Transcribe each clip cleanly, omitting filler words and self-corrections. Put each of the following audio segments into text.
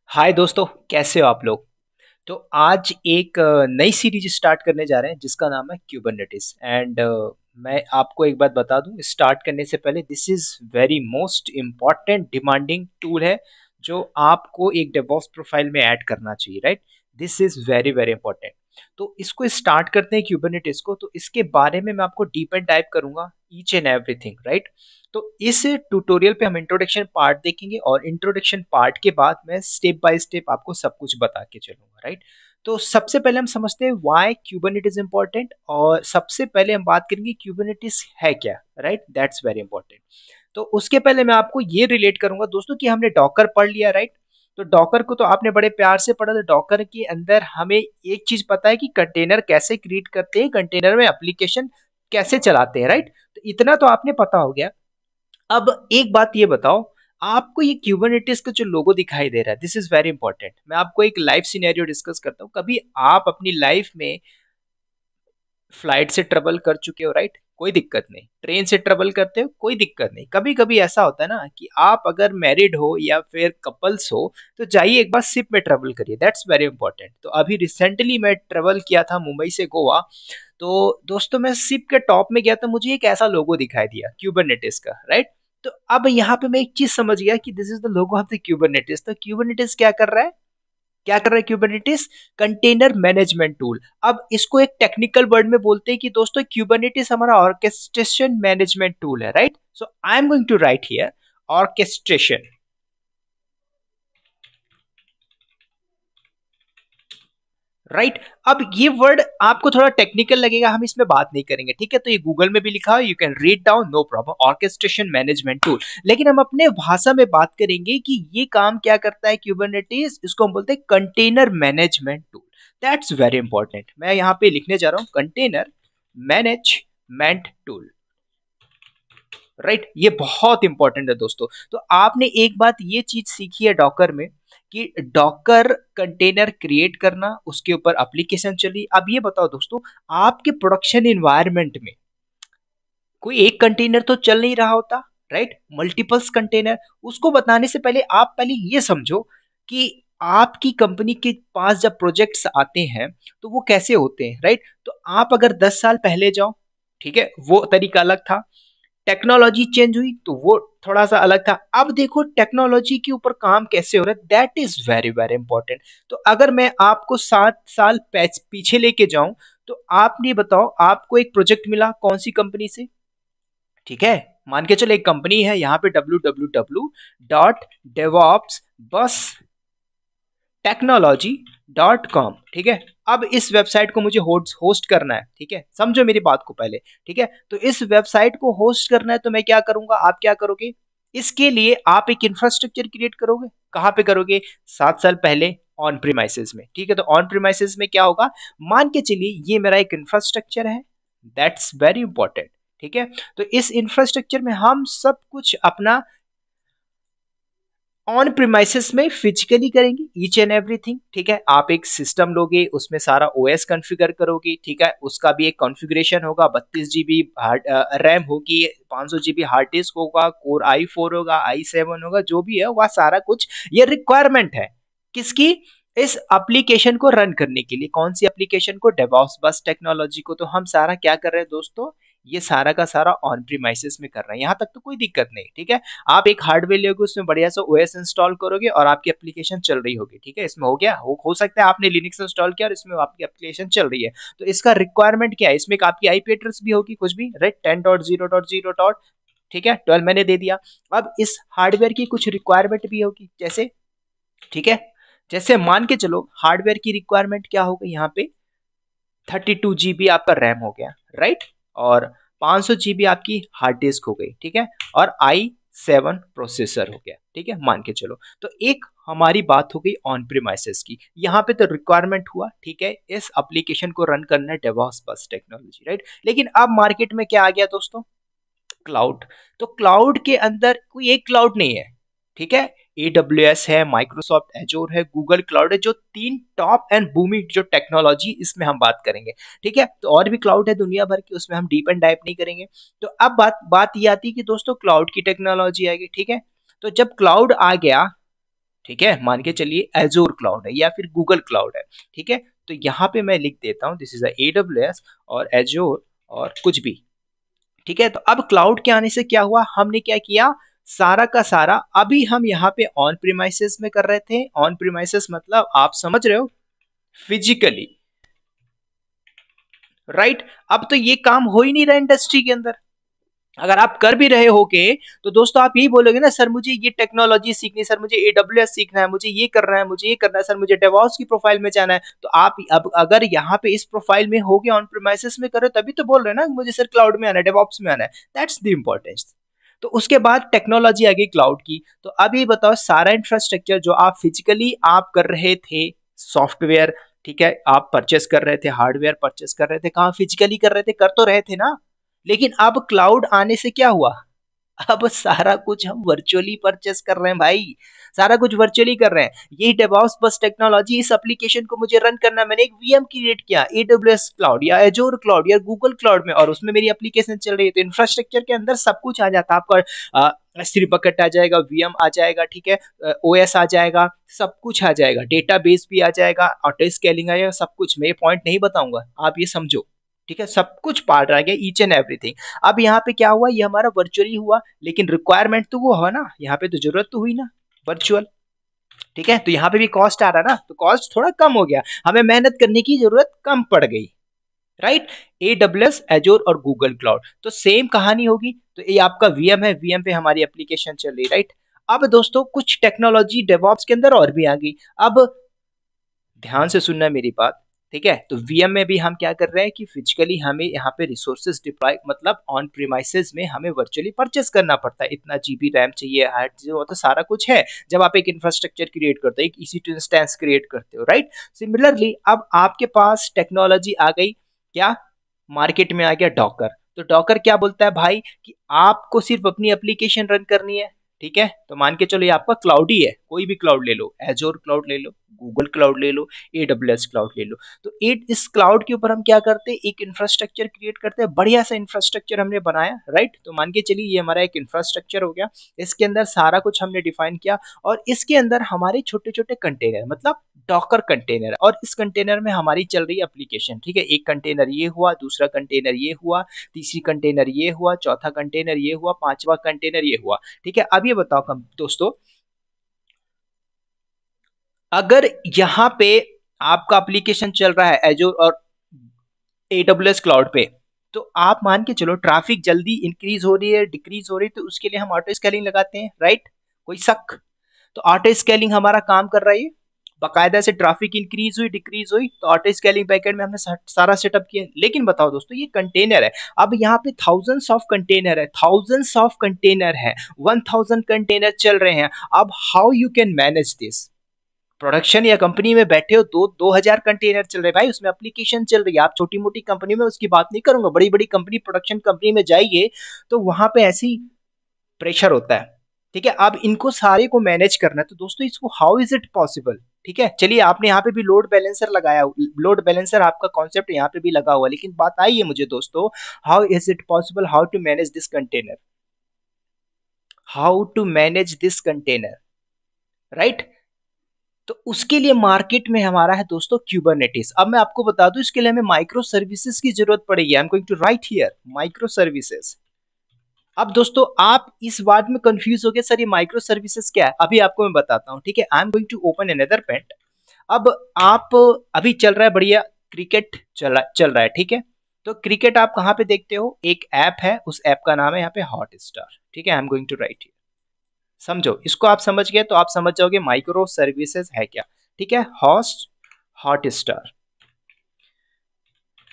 हाय दोस्तों, कैसे हो आप लोग। तो आज एक नई सीरीज स्टार्ट करने जा रहे हैं जिसका नाम है क्यूबरनेटिस एंड मैं आपको एक बात बता दूं स्टार्ट करने से पहले, this is very most important demanding tool है जो आपको एक डेवऑप्स प्रोफाइल में ऐड करना चाहिए, right. This is very very important. तो इसको स्टार्ट करते हैं क्यूबरनेटिस को। तो इसके बारे में मैं आपको डीप एंड डाइव करूंगा, ईच एंड एवरीथिंग, राइट। तो इस ट्यूटोरियल पे हम इंट्रोडक्शन पार्ट देखेंगे और इंट्रोडक्शन पार्ट के बाद मैं स्टेप बाय स्टेप आपको सब कुछ बता के चलूंगा, राइट। तो सबसे पहले हम समझते हैं व्हाई क्यूबरनेटिस इंपॉर्टेंट, और सबसे पहले हम बात करेंगे क्यूबरनेटिस है क्या, राइट। That's very important. तो उसके पहले मैं आपको ये रिलेट करूंगा दोस्तों कि हमने डॉकर पढ़ लिया, राइट। तो डॉकर को तो आपने बड़े प्यार से पढ़ा। तो डॉकर के अंदर हमें एक चीज पता है कि कंटेनर कैसे क्रिएट करते हैं, कंटेनर में एप्लीकेशन कैसे चलाते हैं, राइट। तो इतना तो आपने पता हो गया। अब एक बात ये बताओ, आपको ये क्यूबरनेटिस का जो लोगो दिखाई दे रहा है, दिस इज वेरी इंपॉर्टेंट। मैं आपको एक लाइव सिनेरियो डिस्कस करता हूँ। कभी आप अपनी लाइफ में फ्लाइट से ट्रेवल कर चुके हो, राइट, कोई दिक्कत नहीं। ट्रेन से ट्रेवल करते हो, कोई दिक्कत नहीं। कभी कभी ऐसा होता है ना कि आप अगर मैरिड हो या फिर कपल्स हो तो जाइए एक बार शिप में ट्रेवल करिए, दैट्स वेरी इंपॉर्टेंट। तो अभी रिसेंटली मैं ट्रेवल किया था मुंबई से गोवा। तो दोस्तों मैं शिप के टॉप में गया तो मुझे एक ऐसा लोगो दिखाई दिया क्यूबरनेटिस का, राइट। तो अब यहाँ पे मैं एक चीज समझ गया कि this is the logo of the Kubernetes. तो क्यूबरनेटिस क्या कर रहा है, क्या कर रहा है क्यूबरनेटिस? Container management tool. अब इसको एक टेक्निकल वर्ड में बोलते हैं कि दोस्तों क्यूबरनेटिस हमारा ऑर्केस्ट्रेशन मैनेजमेंट टूल है, right. So I am going to write here orchestration, right. अब ये वर्ड आपको थोड़ा टेक्निकल लगेगा, हम इसमें बात नहीं करेंगे, ठीक है। तो ये गूगल में भी लिखा है, you can read down, no problem, orchestration management tool. लेकिन हम अपने भाषा में बात करेंगे कि ये काम क्या करता है क्यूबरनेटिस। इसको हम बोलते हैं container management tool. That's very important. मैं यहाँ पे लिखने जा रहा हूँ कंटेनर मैनेजमेंट टूल, राइट। ये बहुत इंपॉर्टेंट है दोस्तों। तो आपने एक बात ये चीज सीखी है डॉकर में कि डॉकर कंटेनर क्रिएट करना, उसके ऊपर एप्लीकेशन चली। अब ये बताओ दोस्तों, आपके प्रोडक्शन इन्वायरमेंट में कोई एक कंटेनर तो चल नहीं रहा होता, राइट, मल्टीपल्स कंटेनर। उसको बताने से पहले आप पहले ये समझो कि आपकी कंपनी के पास जब प्रोजेक्ट्स आते हैं तो वो कैसे होते हैं, राइट। तो आप अगर 10 साल पहले जाओ, ठीक है, वो तरीका अलग था। टेक्नोलॉजी चेंज हुई तो वो थोड़ा सा अलग था। अब देखो टेक्नोलॉजी के ऊपर काम कैसे हो रहा है, that is very very important. तो अगर मैं आपको 7 साल पीछे लेके जाऊं, तो आप ये बताओ, आपको एक प्रोजेक्ट मिला कौन सी कंपनी से, ठीक है। मान के चलो एक कंपनी है, यहाँ पे www.devops बस टेक्नोलॉजी.com, ठीक है। अब इस वेबसाइट को मुझे होस्ट करना है, ठीक है, समझो मेरी बात को पहले, ठीक है। तो इस वेबसाइट को होस्ट करना है तो मैं क्या करूंगा, आप क्या करोगे, इसके लिए आप एक इंफ्रास्ट्रक्चर क्रिएट करोगे। कहाँ पे करोगे? 7 साल पहले ऑन प्रीमाइसेस में, ठीक है। तो ऑन प्रीमाइसेस में क्या होगा, मान के चलिए ये मेरा एक इंफ्रास्ट्रक्चर है, दैट्स वेरी इंपॉर्टेंट, ठीक है। तो इस इंफ्रास्ट्रक्चर में हम सब कुछ अपना ऑन प्रीमाइसेस में फिजिकली करेंगे, ईच एंड एवरीथिंग, ठीक है। आप एक सिस्टम लोगे, उसमें सारा ओएस कॉन्फ़िगर करोगे, ठीक है। उसका भी एक कॉन्फ़िगरेशन होगा, 32 GB रैम होगी, 500 GB हार्ड डिस्क होगा, कोर i4 होगा, i7 होगा, जो भी है वह सारा कुछ ये रिक्वायरमेंट है किसकी, इस एप्लीकेशन को रन करने के लिए। कौन सी एप्लीकेशन को? डेवऑप्स बस टेक्नोलॉजी को। तो हम सारा क्या कर रहे हैं दोस्तों, ये सारा का सारा ऑन प्रीमाइसेस में कर रहे हैं। यहाँ तक तो कोई दिक्कत नहीं, ठीक है। आप एक हार्डवेयर लोगे, उसमें बढ़िया सा ओएस इंस्टॉल करोगे और आपकी एप्लीकेशन चल रही होगी, ठीक है। इसमें हो गया, हो सकता है आपने लिनक्स इंस्टॉल किया और इसमें आपकी एप्लीकेशन चल रही है। तो इसका रिक्वायरमेंट क्या है, इसमें आपकी आईपी एड्रेस भी होगी कुछ भी, राइट, 10.0.0. ठीक है, 12 मैंने दे दिया। अब इस हार्डवेयर की कुछ रिक्वायरमेंट भी होगी, जैसे, ठीक है, जैसे मान के चलो हार्डवेयर की रिक्वायरमेंट क्या हो गई, यहाँ पे 32 GB आपका रैम हो गया, राइट, और 500 GB आपकी हार्ड डिस्क हो गई, ठीक है, और i7 प्रोसेसर हो गया, ठीक है, मान के चलो। तो एक हमारी बात हो गई ऑन प्रीमाइसेस की। यहाँ पे तो रिक्वायरमेंट हुआ, ठीक है, इस एप्लीकेशन को रन करना है डेवॉप्स बस टेक्नोलॉजी, राइट। लेकिन अब मार्केट में क्या आ गया दोस्तों, क्लाउड। तो क्लाउड के अंदर कोई एक क्लाउड नहीं है, ठीक है। AWS है, माइक्रोसॉफ्ट एजोर है, गूगल क्लाउड है, जो तीन टॉप एंड बूमी जो टेक्नोलॉजी, इसमें हम बात करेंगे, ठीक है। तो और भी क्लाउड है दुनिया भर की, उसमें हम डीप एंड डाइव नहीं करेंगे। तो अब बात ये आती है कि दोस्तों क्लाउड की टेक्नोलॉजी आएगी, ठीक है। तो जब क्लाउड आ गया, ठीक है, मान के चलिए एजोर क्लाउड है या फिर गूगल क्लाउड है। ठीक है, तो यहाँ पे मैं लिख देता हूँ दिस इज AWS और एजोर और कुछ भी। ठीक है, तो अब क्लाउड के आने से क्या हुआ, हमने क्या किया, सारा का सारा अभी हम यहाँ पे ऑन प्रीमाइसेस में कर रहे थे। ऑन प्रीमाइसेस मतलब आप समझ रहे हो, फिजिकली, राइट। अब तो ये काम हो ही नहीं रहा इंडस्ट्री के अंदर। अगर आप कर भी रहे होगे तो दोस्तों आप यही बोलोगे ना, सर मुझे ये टेक्नोलॉजी सीखनी है, सर मुझे AWS सीखना है, मुझे ये करना है, मुझे ये करना है, सर मुझे डेवॉप्स की प्रोफाइल में जाना है। तो आप अब अगर यहाँ पे इस प्रोफाइल में हो गया, ऑन प्रीमाइसेस में करो, तभी तो बोल रहे हैं ना मुझे सर क्लाउड में आना है, डेवॉप्स में आना है। That's the importance. तो उसके बाद टेक्नोलॉजी आ गई क्लाउड की। तो अब ये बताओ, सारा इंफ्रास्ट्रक्चर जो आप फिजिकली आप कर रहे थे, सॉफ्टवेयर, ठीक है, आप परचेस कर रहे थे, हार्डवेयर परचेस कर रहे थे, कहाँ फिजिकली कर रहे थे, कर तो रहे थे ना। लेकिन अब क्लाउड आने से क्या हुआ, अब सारा कुछ हम वर्चुअली परचेस कर रहे हैं भाई, सारा कुछ वर्चुअली कर रहे हैं। यही डेवऑप्स बस टेक्नोलॉजी, इस एप्लीकेशन को मुझे रन करना, मैंने एक वीएम क्रिएट किया AWS क्लाउड या एजोर क्लाउड या गूगल क्लाउड में, और उसमें मेरी एप्लीकेशन चल रही है। तो इंफ्रास्ट्रक्चर के अंदर सब कुछ आ जाता है आपका, S3 बकेट आ जाएगा, वीएम आ जाएगा, ठीक है, OS आ जाएगा, सब कुछ आ जाएगा, डेटाबेस भी आ जाएगा, ऑटो स्केलिंग आ जाएगा, सब कुछ। मैं ये पॉइंट नहीं बताऊंगा, आप ये समझो। ठीक है, सब कुछ पार्ट आ गया, ईच एंड एवरीथिंग। अब यहाँ पे क्या हुआ, ये हमारा वर्चुअली हुआ, लेकिन रिक्वायरमेंट तो वो है ना, यहाँ पे तो जरूरत तो हुई ना वर्चुअल। ठीक है, तो यहाँ पे भी कॉस्ट आ रहा ना, तो कॉस्ट थोड़ा कम हो गया, हमें मेहनत करने की जरूरत कम पड़ गई, राइट। AWS, एजोर और गूगल क्लाउड, तो सेम कहानी होगी। तो ये आपका वीएम है, वीएम पे हमारी एप्लीकेशन चल रही, राइट। अब दोस्तों कुछ टेक्नोलॉजी डेवऑप्स के अंदर और भी आ गई। अब ध्यान से सुनना मेरी बात, ठीक है। तो वीएम में भी हम क्या कर रहे हैं कि फिजिकली हमें यहाँ पे रिसोर्सेज डिप्लॉय, मतलब ऑन प्रीमाइसेस में हमें वर्चुअली परचेस करना पड़ता है, इतना जीबी रैम चाहिए, हार्ड जो तो सारा कुछ है। जब आप एक इंफ्रास्ट्रक्चर क्रिएट करते हो, एक EC2 इंस्टेंस क्रिएट करते हो, राइट। सिमिलरली अब आपके पास टेक्नोलॉजी आ गई, क्या, मार्केट में आ गया डॉकर। तो डॉकर क्या बोलता है भाई कि आपको सिर्फ अपनी एप्लीकेशन रन करनी है, ठीक है। तो मान के चलो ये आपका क्लाउड ही है, कोई भी क्लाउड ले लो, एजोर क्लाउड ले लो, गूगल क्लाउड ले लो, AWS क्लाउड ले लो। तो इस क्लाउड के ऊपर हम क्या करते हैं, एक इंफ्रास्ट्रक्चर क्रिएट करते हैं, बढ़िया सा इंफ्रास्ट्रक्चर हमने बनाया, राइट। तो मान के चलिए ये हमारा एक इंफ्रास्ट्रक्चर हो गया, इसके अंदर सारा कुछ हमने डिफाइन किया, और इसके अंदर हमारे छोटे छोटे कंटेनर, मतलब डॉकर कंटेनर, और इस कंटेनर में हमारी चल रही एप्लीकेशन, ठीक है। एक कंटेनर ये हुआ, दूसरा कंटेनर ये हुआ, तीसरी कंटेनर ये हुआ, चौथा कंटेनर ये हुआ, पांचवा कंटेनर ये हुआ, ठीक है। अब ये बताओ दोस्तों, अगर यहाँ पे आपका एप्लीकेशन चल रहा है एजोर और AWS क्लाउड पे, तो आप मान के चलो ट्रैफिक जल्दी इंक्रीज हो रही है, डिक्रीज हो रही है, तो उसके लिए हम ऑटो स्केलिंग लगाते हैं, राइट। कोई शक? तो ऑटो स्केलिंग हमारा काम कर रहा है, बाकायदा से ट्रैफिक इंक्रीज हुई, डिक्रीज हुई, तो ऑटो स्केलिंग बैकएंड में हमने सारा सेटअप किया। लेकिन बताओ दोस्तों, ये कंटेनर है, अब यहाँ पे थाउजेंड्स ऑफ कंटेनर है, थाउजेंड्स ऑफ कंटेनर है, 1000 कंटेनर चल रहे हैं। अब how you can manage this? Production या कंपनी में बैठे हो, 2000 कंटेनर चल रहे भाई, उसमें एप्लीकेशन चल रही है। आप छोटी मोटी कंपनी में उसकी बात नहीं करूंगा, बड़ी बड़ी कंपनी, प्रोडक्शन कंपनी में जाइए तो वहां पे ऐसी प्रेशर होता है, ठीक है। अब इनको सारे को मैनेज करना है, तो दोस्तों इसको हाउ इज इट पॉसिबल? ठीक है, चलिए आपने यहाँ पे भी लोड बैलेंसर लगाया, लोड बैलेंसर आपका कॉन्सेप्ट यहाँ पे भी लगा हुआ, लेकिन बात आई है मुझे दोस्तों, how is it possible, how to manage this container, how to manage this container, right. तो उसके लिए मार्केट में हमारा है दोस्तों क्यूबरनेटिस। अब मैं आपको बता दूं, इसके लिए हमें माइक्रो सर्विसेज की जरूरत पड़ेगी। I am going to write here microservices. अब दोस्तों आप इस वर्ड में कंफ्यूज हो गए, सर ये माइक्रो सर्विसेज क्या है? अभी आपको मैं बताता हूं, ठीक है। I am going to open another paint. अब आप, अभी चल रहा है बढ़िया क्रिकेट, चल रहा है, ठीक है। तो क्रिकेट आप कहाँ पे देखते हो, एक ऐप है, उस ऐप का नाम है यहाँ पे हॉट स्टार, ठीक है। I am going to write, समझो इसको, आप समझ गए तो आप समझ जाओगे माइक्रो सर्विसेज है क्या, ठीक है। हॉस्ट, हॉट स्टार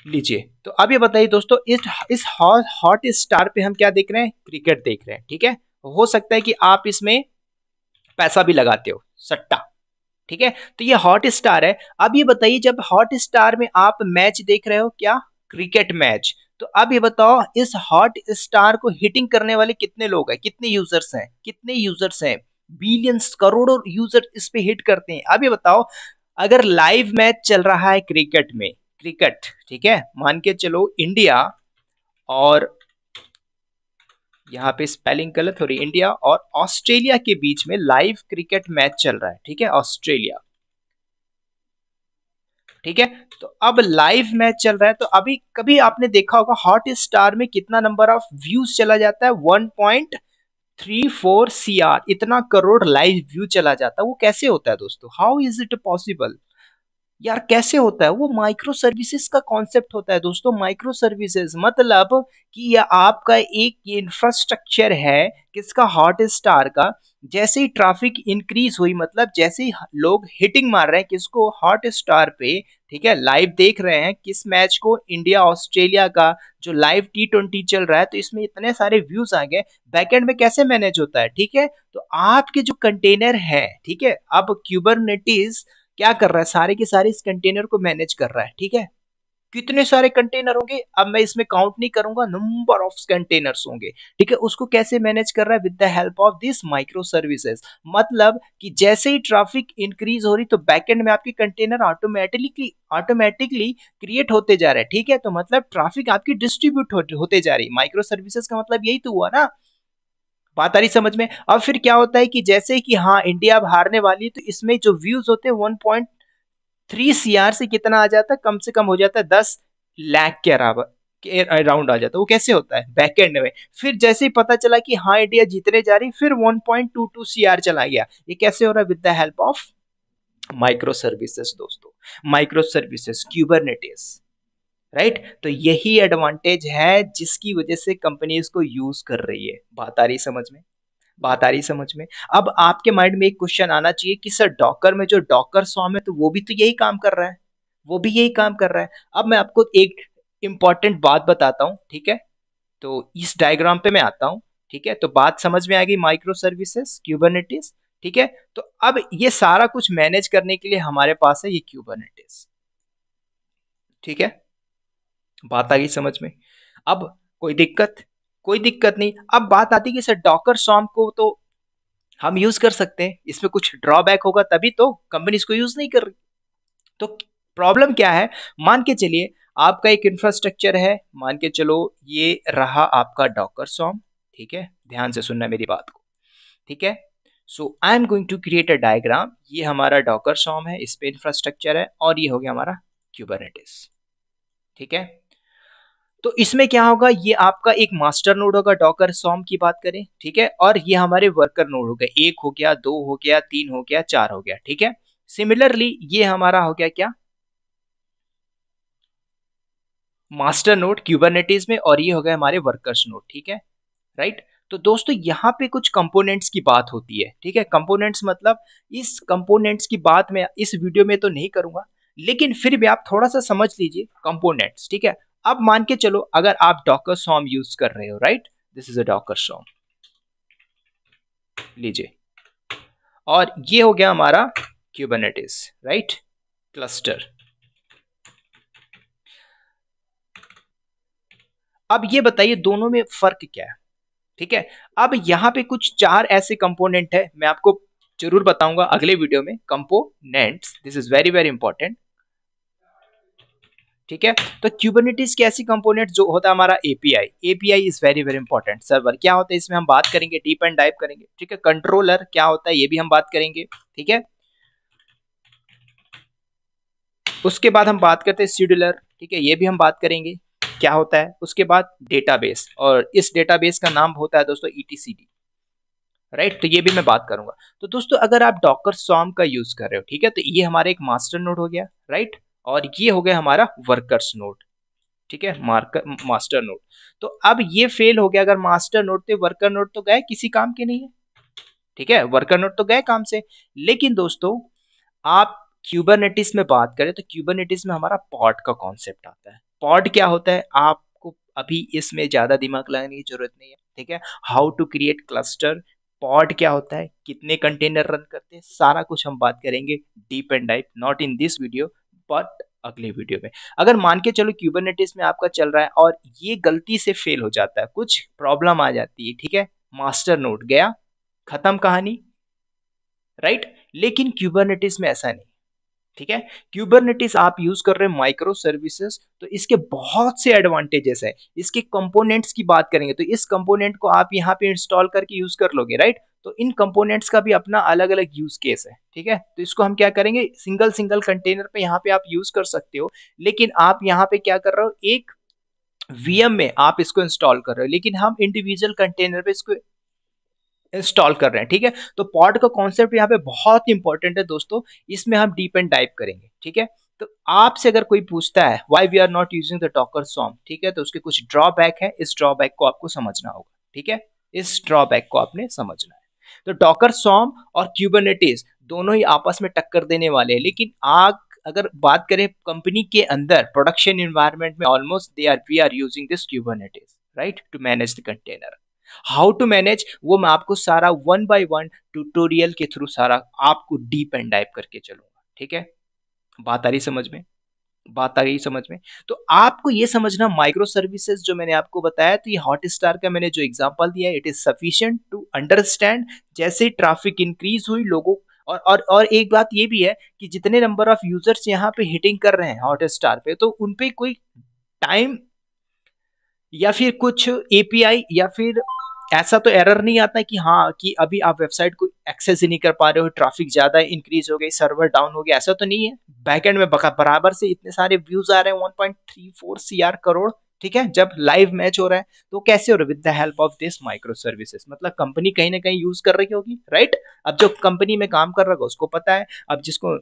लीजिए। तो अब ये बताइए दोस्तों, इस हॉट स्टार पे हम क्या देख रहे हैं, क्रिकेट देख रहे हैं, ठीक है। हो सकता है कि आप इसमें पैसा भी लगाते हो, सट्टा, ठीक है। तो ये हॉट स्टार है। अब ये बताइए, जब हॉट स्टार में आप मैच देख रहे हो, क्या, क्रिकेट मैच, तो अब ये बताओ इस हॉट स्टार को हिटिंग करने वाले कितने लोग हैं, कितने यूजर्स हैं, कितने यूजर्स हैं? बिलियंस, करोड़ों यूजर इस पे हिट करते हैं। अब ये बताओ, अगर लाइव मैच चल रहा है क्रिकेट में, क्रिकेट, ठीक है, मान के चलो इंडिया और यहाँ पे स्पेलिंग गलत हो रही है, इंडिया और ऑस्ट्रेलिया के बीच में लाइव क्रिकेट मैच चल रहा है, ठीक है, ऑस्ट्रेलिया, ठीक है। तो अब लाइव मैच चल रहा है, तो अभी कभी आपने देखा होगा हॉट स्टार में कितना नंबर ऑफ व्यूज चला जाता है, 1.34 CR, इतना करोड़ लाइव व्यू चला जाता है। वो कैसे होता है दोस्तों, हाउ इज इट पॉसिबल? यार कैसे होता है? वो माइक्रो सर्विसेज का कॉन्सेप्ट होता है दोस्तों। माइक्रो सर्विसेज मतलब कि ये आपका एक इंफ्रास्ट्रक्चर है किसका, हॉट स्टार का। जैसे ही ट्रैफिक इंक्रीज हुई, मतलब जैसे ही लोग हिटिंग मार रहे हैं किसको, हॉट स्टार पे, ठीक है, लाइव देख रहे हैं किस मैच को, इंडिया ऑस्ट्रेलिया का जो लाइव T20 चल रहा है, तो इसमें इतने सारे व्यूज आ गए। बैकएंड में कैसे मैनेज होता है, ठीक है, तो आपके जो कंटेनर है, ठीक है, अब क्यूबरनेटिस क्या कर रहा है, सारे के सारे इस कंटेनर को मैनेज कर रहा है, ठीक है। कितने सारे कंटेनर होंगे, अब मैं इसमें काउंट नहीं करूंगा, नंबर ऑफ कंटेनर्स होंगे, ठीक है। उसको कैसे मैनेज कर रहा है, with the help of this micro services. मतलब कि जैसे ही ट्रैफिक इंक्रीज हो रही, तो बैकएंड में आपके कंटेनर ऑटोमेटिकली क्रिएट होते जा रहे हैं, ठीक है। तो मतलब ट्रैफिक आपकी डिस्ट्रीब्यूट होते जा रही। माइक्रो सर्विसेज का मतलब यही तो हुआ ना। बात आ रही समझ में? अब फिर क्या होता है कि जैसे कि हाँ इंडिया अब हारने वाली है, तो इसमें जो व्यूज होते हैं 1.3 CR से कितना आ जाता है, कम से कम हो जाता है 10 लाख के अराउंड, के अराउंड आ जाता है। वो कैसे होता है, बैकएंड में। फिर जैसे ही पता चला कि हाँ इंडिया जीतने जा रही, फिर 1.22 CR चला गया। ये कैसे हो रहा है, with the help of micro services दोस्तों। Micro services, Kubernetes, right. तो यही एडवांटेज है जिसकी वजह से कंपनी इसको यूज कर रही है। बात आ रही समझ में? बात आ रही समझ में? अब आपके माइंड में एक क्वेश्चन आना चाहिए कि सर डॉकर में जो डॉकर सॉम है, तो वो भी तो यही काम कर रहा है, वो भी यही काम कर रहा है। अब मैं आपको एक इंपॉर्टेंट बात बताता हूं, ठीक है। तो इस डायग्राम पे मैं आता हूं, ठीक है। तो बात समझ में आ गई, माइक्रो सर्विसेज, क्यूबरनेटिस, ठीक है। तो अब ये सारा कुछ मैनेज करने के लिए हमारे पास है ये क्यूबरनेटिस, ठीक है। बात आ गई समझ में? अब कोई दिक्कत? कोई दिक्कत नहीं। अब बात आती है कि सर डॉकर सॉम को तो हम यूज कर सकते हैं, इसमें कुछ ड्रॉबैक होगा तभी तो कंपनी इसको यूज नहीं कर रही। तो प्रॉब्लम क्या है, मान के चलिए आपका एक इंफ्रास्ट्रक्चर है, मान के चलो ये रहा आपका डॉकर सॉम, ठीक है, ध्यान से सुनना मेरी बात को, ठीक है। So I am going to create a diagram. ये हमारा डॉकर सॉम है, इस पे इंफ्रास्ट्रक्चर है, और ये हो गया हमारा क्यूबरनेटिस, ठीक है। तो इसमें क्या होगा, ये आपका एक मास्टर नोड होगा, डॉकर सॉम की बात करें, ठीक है। और ये हमारे वर्कर नोड हो गए, एक हो गया, दो हो गया, तीन हो गया, चार हो गया, ठीक है। सिमिलरली ये हमारा हो गया क्या, मास्टर नोड क्यूबरनेटिस में, और ये हो गए हमारे वर्कर्स नोड, ठीक है, राइट। तो दोस्तों यहाँ पे कुछ कंपोनेंट्स की बात होती है, ठीक है। कंपोनेंट्स मतलब इस कंपोनेंट्स की बात मैं इस वीडियो में तो नहीं करूंगा, लेकिन फिर भी आप थोड़ा सा समझ लीजिए कंपोनेंट्स, ठीक है। अब मान के चलो अगर आप डॉकर सॉम यूज कर रहे हो, right, this is a Docker swarm, लीजिए, और ये हो गया हमारा क्यूबरनेटिस, राइट, क्लस्टर। अब ये बताइए दोनों में फर्क क्या है, ठीक है। अब यहाँ पे कुछ चार ऐसे कंपोनेंट है, मैं आपको जरूर बताऊंगा अगले वीडियो में, components, this is very very important, ठीक है। तो क्यूबरनेटिस के ऐसी कंपोनेंट जो होता है हमारा API, API is very very important. Server क्या होता है इसमें हम बात करेंगे, डीप एंड डाइव करेंगे, ठीक है। कंट्रोलर क्या होता है ये भी हम बात करेंगे, ठीक है। उसके बाद हम बात करते हैं शेड्यूलर, ठीक है, ये भी हम बात करेंगे क्या होता है। उसके बाद डेटाबेस, और इस डेटाबेस का नाम होता है दोस्तों ईटीसीडी, राइट। तो ये भी मैं बात करूंगा। तो दोस्तों अगर आप डॉकर सॉम का यूज कर रहे हो, ठीक है, तो ये हमारा एक मास्टर नोड हो गया, राइट, और ये हो गया हमारा वर्कर्स नोड, ठीक है, मास्टर नोड। तो अब ये फेल हो गया, अगर मास्टर नोड थे, वर्कर नोड तो गए, किसी काम के नहीं है, ठीक है, वर्कर नोड तो गए काम से। लेकिन दोस्तों आप क्यूबरनेटिस में बात करें, तो क्यूबरनेटिस में हमारा पॉड का कॉन्सेप्ट आता है। पॉड क्या होता है, आपको अभी इसमें ज्यादा दिमाग लगाने की जरूरत नहीं है, ठीक है। How to create cluster, pod क्या होता है, कितने कंटेनर रन करते हैं, सारा कुछ हम बात करेंगे deep and dip, not in this video but अगले वीडियो में। अगर मान के चलो क्यूबरनेटिस में आपका चल रहा है और ये गलती से फेल हो जाता है, कुछ प्रॉब्लम आ जाती है, ठीक है, मास्टर नोड गया, खत्म कहानी, राइट। लेकिन क्यूबरनेटिस में ऐसा नहीं, ठीक है। क्यूबरनेटिस आप यूज कर रहे हैं माइक्रो सर्विसेज, तो इसके बहुत से एडवांटेजेस है। इसके कंपोनेंट्स की बात करेंगे तो इस कंपोनेंट को आप यहाँ पे इंस्टॉल करके यूज कर लोगे, राइट। तो इन कंपोनेंट्स का भी अपना अलग अलग यूज केस है, ठीक है। तो इसको हम क्या करेंगे, सिंगल सिंगल कंटेनर पे यहाँ पे आप यूज कर सकते हो, लेकिन आप यहाँ पे क्या कर रहे हो, एक वीएम में आप इसको इंस्टॉल कर रहे हो, लेकिन हम इंडिविजुअल कंटेनर पे इसको इंस्टॉल कर रहे हैं, ठीक है। तो पॉड का कॉन्सेप्ट यहाँ पे बहुत इंपॉर्टेंट है दोस्तों, इसमें हम डीप एंड डाइव करेंगे, ठीक है। तो आपसे अगर कोई पूछता है why we are not using the Docker swarm, ठीक है, तो उसके कुछ ड्रॉबैक है, इस ड्रॉबैक को आपको समझना होगा, ठीक है। इस ड्रॉबैक को आपने समझना है। तो डॉकर सॉर्म और क्यूबरनेटिस दोनों ही आपस में टक्कर देने वाले हैं, लेकिन आग अगर बात करें कंपनी के अंदर प्रोडक्शन एनवायरनमेंट में, almost they are we are using this Kubernetes, right, to manage the container. How to manage, वो मैं आपको सारा वन बाय वन ट्यूटोरियल के थ्रू सारा आपको डीप एंड डाइव करके चलूंगा, ठीक है। बात आ रही समझ में, बात आ गई समझ में। तो आपको ये समझना, माइक्रो सर्विसेज जो मैंने आपको बताया, तो ये हॉट स्टार का मैंने जो एग्जांपल दिया है, it is sufficient to understand. जैसे ट्रैफिक इंक्रीज हुई लोगों, और एक बात ये भी है कि जितने नंबर ऑफ यूजर्स यहाँ पे हिटिंग कर रहे हैं हॉट स्टार पे, तो उनपे कोई टाइम या फिर कुछ एपीआई या फिर ऐसा तो एरर नहीं आता कि हाँ कि अभी आप वेबसाइट को एक्सेस ही नहीं कर पा रहे हो, ट्रैफिक ज्यादा इंक्रीज हो गई, सर्वर डाउन हो गया, ऐसा तो नहीं है। बैकएंड में बराबर से इतने सारे व्यूज आ रहे हैं, 1.34 सीआर करोड़, ठीक है, जब लाइव मैच हो रहा है। तो कैसे हो रहा है, with the help of this micro services, मतलब कंपनी कहीं ना कहीं यूज कर रही होगी, राइट। अब जो कंपनी में काम कर रहा होगा उसको पता है, अब जिसको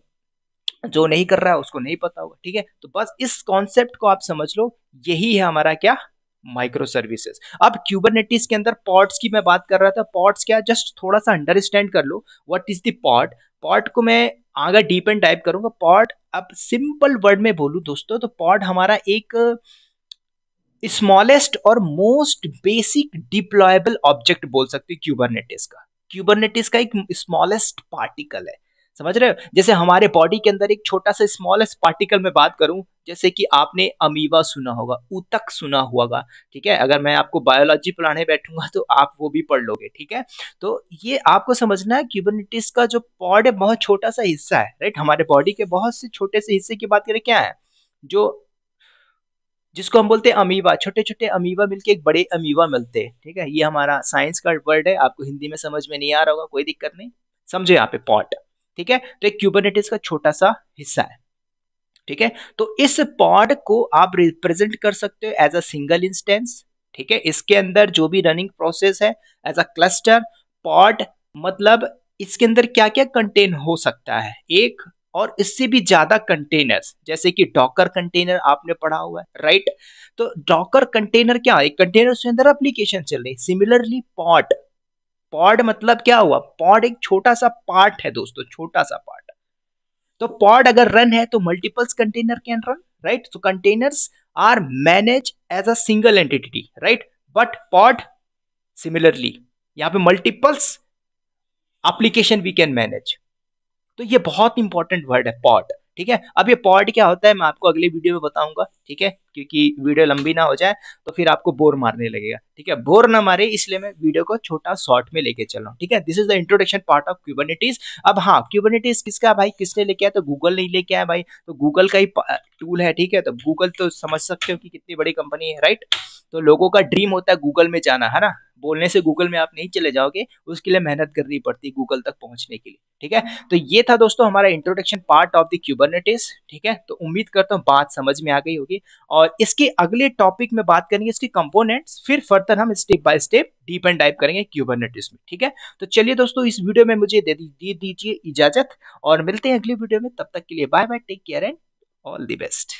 जो नहीं कर रहा है उसको नहीं पता होगा, ठीक है। तो बस इस कॉन्सेप्ट को आप समझ लो, यही है हमारा क्या, माइक्रो सर्विसेज। अब क्यूबरनेटिस के अंदर पॉड्स की मैं बात कर रहा था, पॉड्स क्या, जस्ट थोड़ा सा अंडरस्टैंड कर लो what is the pod. Pod को मैं आगे डीप एंड डाइव करूंगा। पॉड, अब सिंपल वर्ड में बोलूं दोस्तों, तो पॉड हमारा एक स्मॉलेस्ट और मोस्ट बेसिक डिप्लॉयबल ऑब्जेक्ट बोल सकते हैं क्यूबरनेटिस का। क्यूबरनेटिस का एक स्मॉलेस्ट पार्टिकल है, समझ रहे हो। जैसे हमारे बॉडी के अंदर एक छोटा सा स्मॉलेस्ट पार्टिकल में बात करूं, जैसे कि आपने अमीबा सुना होगा, ऊतक सुना होगा, ठीक है। अगर मैं आपको बायोलॉजी पढ़ाने बैठूंगा तो आप वो भी पढ़ लोगे, ठीक है। तो ये आपको समझना है, क्यूबरनेटिस का जो पॉड है बहुत छोटा सा हिस्सा है, राइट। हमारे बॉडी के बहुत से छोटे से हिस्से की बात करें, क्या है, जो जिसको हम बोलते हैं अमीबा, छोटे छोटे अमीबा मिलके एक बड़े अमीबा मिलते हैं, ठीक है। ये हमारा साइंस का वर्ड है, आपको हिंदी में समझ में नहीं आ रहा होगा, कोई दिक्कत नहीं, समझे यहाँ पे पॉट, ठीक है। तो एक क्यूबरनेटिस का छोटा सा हिस्सा है, ठीक है। तो इस पॉड को आप रिप्रेजेंट कर सकते हो एज अ सिंगल इंस्टेंस, ठीक है। इसके अंदर जो भी रनिंग प्रोसेस है एज अ क्लस्टर पॉड, मतलब इसके अंदर क्या क्या कंटेन हो सकता है, एक और इससे भी ज्यादा कंटेनर्स, जैसे कि डॉकर कंटेनर आपने पढ़ा हुआ है, राइट। तो डॉकर कंटेनर क्या है, एक कंटेनर के अंदर एप्लीकेशन चल रही है। सिमिलरली पॉड, पॉड मतलब क्या हुआ, पॉड एक छोटा सा पार्ट है दोस्तों, छोटा सा पार्ट। तो पॉड अगर रन है तो multiples container can run, right. तो containers are manage as a single entity, right, but pod similarly यहाँ पे multiples application we can manage. तो ये बहुत इंपॉर्टेंट वर्ड है पॉड, ठीक है। अब ये पॉड क्या होता है मैं आपको अगले वीडियो में बताऊंगा, ठीक है, क्योंकि वीडियो लंबी ना हो जाए तो फिर आपको बोर मारने लगेगा, ठीक है। बोर ना मारे इसलिए मैं वीडियो को छोटा शॉर्ट में लेके चल रहा हूँ, ठीक है। This is the introduction part of Kubernetes. अब हाँ, क्यूबरनेटिस किसका भाई, किसने लेके आया, तो गूगल नहीं लेके आया भाई, तो गूगल का ही टूल है, ठीक है। तो गूगल तो समझ सकते हो कि कितनी बड़ी कंपनी है, राइट। तो लोगों का ड्रीम होता है गूगल में जाना, है ना। बोलने से गूगल में आप नहीं चले जाओगे, उसके लिए मेहनत करनी पड़ती है गूगल तक पहुंचने के लिए, ठीक है। तो ये था दोस्तों हमारा introduction part of the Kubernetes, ठीक है। तो उम्मीद करता हूँ बात समझ में आ गई होगी, और इसके अगले टॉपिक में बात करेंगे इसके कंपोनेंट्स, फिर फर्दर हम step by step deep and dive करेंगे क्यूबरनेटिस में, ठीक है। तो चलिए दोस्तों, इस वीडियो में मुझे दे दीजिए इजाजत, और मिलते हैं अगली वीडियो में। तब तक के लिए bye bye, take care and all the best.